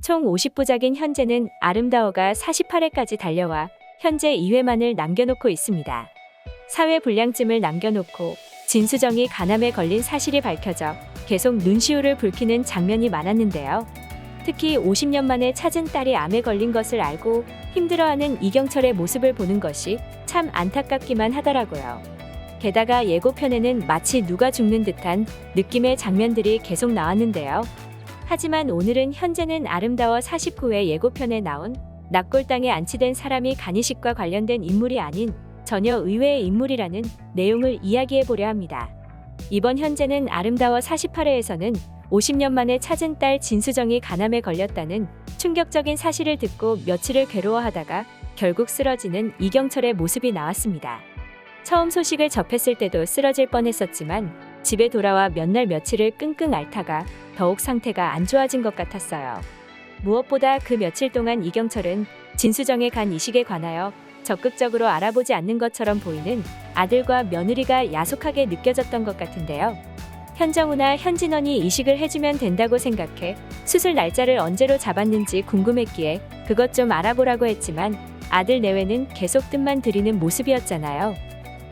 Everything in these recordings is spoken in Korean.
총 50부작인 현재는 아름다워가 48회까지 달려와 현재 2회만을 남겨놓고 있습니다. 사회불량증을 남겨놓고 진수정이 간암에 걸린 사실이 밝혀져 계속 눈시울을 붉히는 장면이 많았는데요. 특히 50년 만에 찾은 딸이 암에 걸린 것을 알고 힘들어하는 이경철의 모습을 보는 것이 참 안타깝기만 하더라고요. 게다가 예고편에는 마치 누가 죽는 듯한 느낌의 장면들이 계속 나왔는데요. 하지만 오늘은 현재는 아름다워 49회 예고편에 나온 납골당에 안치된 사람이 간이식과 관련된 인물이 아닌 전혀 의외의 인물이라는 내용을 이야기해보려 합니다. 이번 현재는 아름다워 48회에서는 50년 만에 찾은 딸 진수정이 간암에 걸렸다는 충격적인 사실을 듣고 며칠을 괴로워하다가 결국 쓰러지는 이경철의 모습이 나왔습니다. 처음 소식을 접했을 때도 쓰러질 뻔했었지만 집에 돌아와 몇 날 며칠을 끙끙 앓다가 더욱 상태가 안 좋아진 것 같았어요. 무엇보다 그 며칠 동안 이경철은 진수정의 간 이식에 관하여 적극적으로 알아보지 않는 것처럼 보이는 아들과 며느리가 야속하게 느껴졌던 것 같은데요. 현정우나 현진원이 이식을 해주면 된다고 생각해 수술 날짜를 언제로 잡았는지 궁금했기에 그것 좀 알아보라고 했지만 아들 내외는 계속 뜸만 들이는 모습이었잖아요.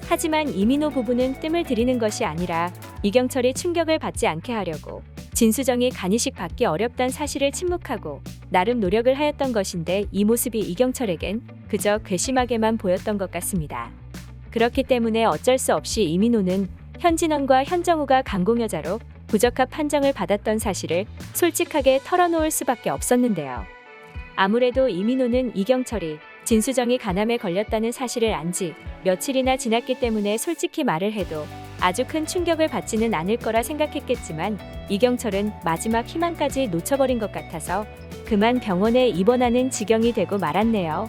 하지만 이민호 부부는 뜸을 들이는 것이 아니라 이경철이 충격을 받지 않게 하려고 진수정이 간이식 받기 어렵다는 사실을 침묵하고 나름 노력을 하였던 것인데 이 모습이 이경철에겐 그저 괘씸하게만 보였던 것 같습니다. 그렇기 때문에 어쩔 수 없이 이민호는 현진원과 현정우가 간공여자로 부적합 판정을 받았던 사실을 솔직하게 털어놓을 수밖에 없었는데요. 아무래도 이민호는 이경철이 진수정이 간암에 걸렸다는 사실을 안 지 며칠이나 지났기 때문에 솔직히 말을 해도 아주 큰 충격을 받지는 않을 거라 생각했겠지만 이경철은 마지막 희망까지 놓쳐버린 것 같아서 그만 병원에 입원하는 지경이 되고 말았네요.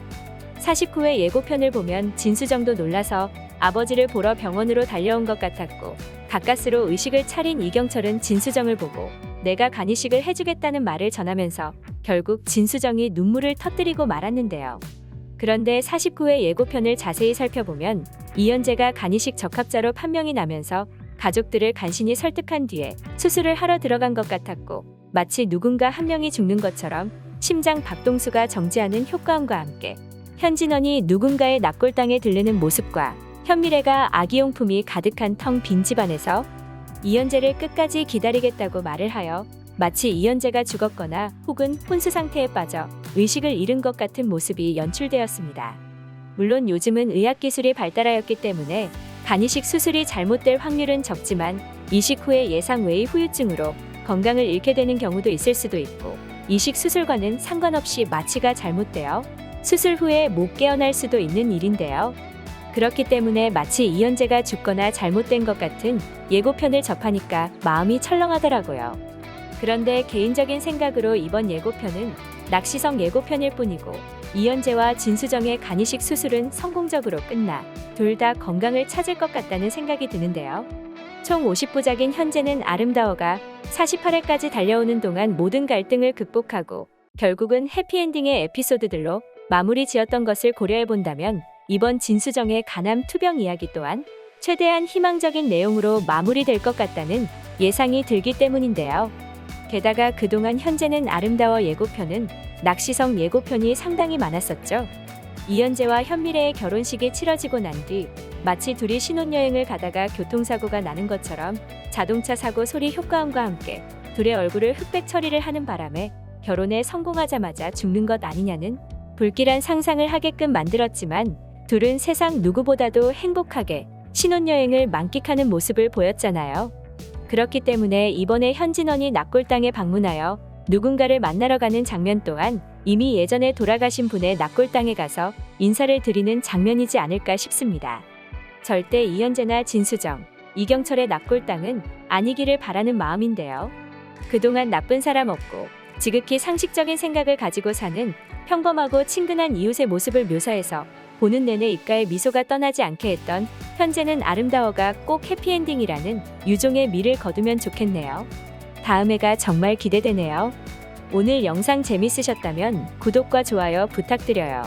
49회 예고편을 보면 진수정도 놀라서 아버지를 보러 병원으로 달려온 것 같았고 가까스로 의식을 차린 이경철은 진수정을 보고 내가 간이식을 해주겠다는 말을 전하면서 결국 진수정이 눈물을 터뜨리고 말았는데요. 그런데 49회 예고편을 자세히 살펴보면 이현재가 간이식 적합자로 판명이 나면서 가족들을 간신히 설득한 뒤에 수술을 하러 들어간 것 같았고 마치 누군가 한 명이 죽는 것처럼 심장 박동수가 정지하는 효과음과 함께 현진원이 누군가의 납골당에 들르는 모습과 현미래가 아기용품이 가득한 텅 빈 집안에서 이현재를 끝까지 기다리겠다고 말을 하여 마치 이현재가 죽었거나 혹은 혼수 상태에 빠져 의식을 잃은 것 같은 모습이 연출되었습니다. 물론 요즘은 의학기술이 발달하였기 때문에 간이식 수술이 잘못될 확률은 적지만 이식 후에 예상 외의 후유증으로 건강을 잃게 되는 경우도 있을 수도 있고 이식 수술과는 상관없이 마취가 잘못되어 수술 후에 못 깨어날 수도 있는 일인데요. 그렇기 때문에 마치 이현재가 죽거나 잘못된 것 같은 예고편을 접하니까 마음이 철렁하더라고요. 그런데 개인적인 생각으로 이번 예고편은 낚시성 예고편일 뿐이고 이현재와 진수정의 간이식 수술은 성공적으로 끝나 둘 다 건강을 찾을 것 같다는 생각이 드는데요. 총 50부작인 현재는 아름다워가 48회까지 달려오는 동안 모든 갈등을 극복하고 결국은 해피엔딩의 에피소드들로 마무리 지었던 것을 고려해본다면 이번 진수정의 간암 투병 이야기 또한 최대한 희망적인 내용으로 마무리될 것 같다는 예상이 들기 때문인데요. 게다가 그동안 현재는 아름다워 예고편은 낚시성 예고편이 상당히 많았었죠. 이현재와 현미래의 결혼식이 치러지고 난 뒤 마치 둘이 신혼여행을 가다가 교통사고가 나는 것처럼 자동차 사고 소리 효과음과 함께 둘의 얼굴을 흑백 처리를 하는 바람에 결혼에 성공하자마자 죽는 것 아니냐는 불길한 상상을 하게끔 만들었지만 둘은 세상 누구보다도 행복하게 신혼여행을 만끽하는 모습을 보였잖아요. 그렇기 때문에 이번에 현진원이 납골당에 방문하여 누군가를 만나러 가는 장면 또한 이미 예전에 돌아가신 분의 납골당에 가서 인사를 드리는 장면이지 않을까 싶습니다. 절대 이현재나 진수정, 이경철의 납골당은 아니기를 바라는 마음인데요. 그동안 나쁜 사람 없고 지극히 상식적인 생각을 가지고 사는 평범하고 친근한 이웃의 모습을 묘사해서 보는 내내 입가에 미소가 떠나지 않게 했던 현재는 아름다워가 꼭 해피엔딩이라는 유종의 미를 거두면 좋겠네요. 다음 회가 정말 기대되네요. 오늘 영상 재밌으셨다면 구독과 좋아요 부탁드려요.